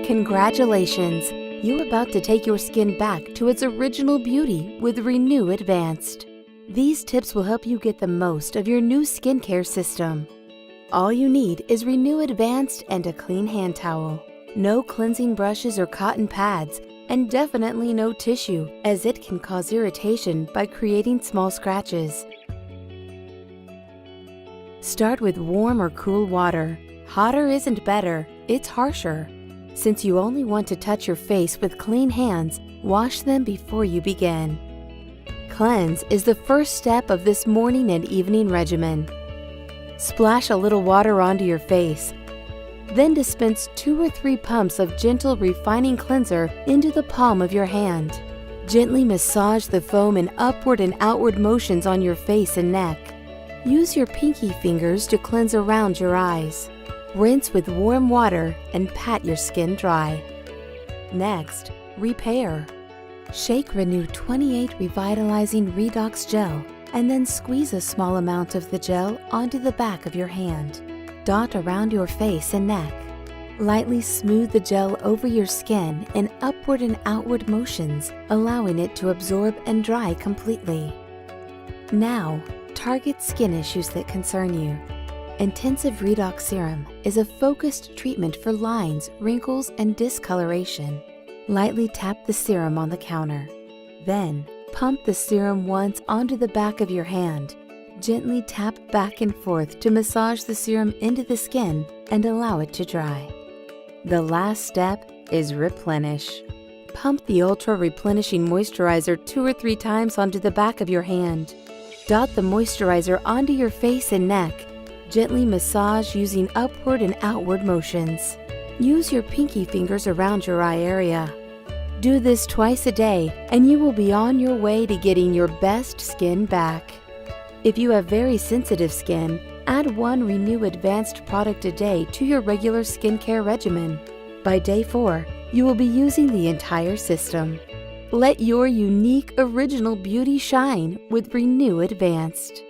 Congratulations! You're about to take your skin back to its original beauty with RENU Advanced. These tips will help you get the most of your new skincare system. All you need is RENU Advanced and a clean hand towel. No cleansing brushes or cotton pads, and definitely no tissue, as it can cause irritation by creating small scratches. Start with warm or cool water. Hotter isn't better, it's harsher. Since you only want to touch your face with clean hands, wash them before you begin. Cleanse is the first step of this morning and evening regimen. Splash a little water onto your face. Then dispense 2 or 3 pumps of gentle refining cleanser into the palm of your hand. Gently massage the foam in upward and outward motions on your face and neck. Use your pinky fingers to cleanse around your eyes. Rinse with warm water and pat your skin dry. Next, repair. Shake RENU 28 Revitalizing Redox Gel and then squeeze a small amount of the gel onto the back of your hand. Dot around your face and neck. Lightly smooth the gel over your skin in upward and outward motions, allowing it to absorb and dry completely. Now, target skin issues that concern you. Intensive Redox Serum is a focused treatment for lines, wrinkles, and discoloration. Lightly tap the serum on the counter. Then, pump the serum once onto the back of your hand. Gently tap back and forth to massage the serum into the skin and allow it to dry. The last step is replenish. Pump the Ultra Replenishing Moisturizer 2 or 3 times onto the back of your hand. Dot the moisturizer onto your face and neck. Gently massage using upward and outward motions. Use your pinky fingers around your eye area. Do this twice a day and you will be on your way to getting your best skin back. If you have very sensitive skin, add 1 RENU Advanced product a day to your regular skincare regimen. By day 4, you will be using the entire system. Let your unique, original beauty shine with RENU Advanced.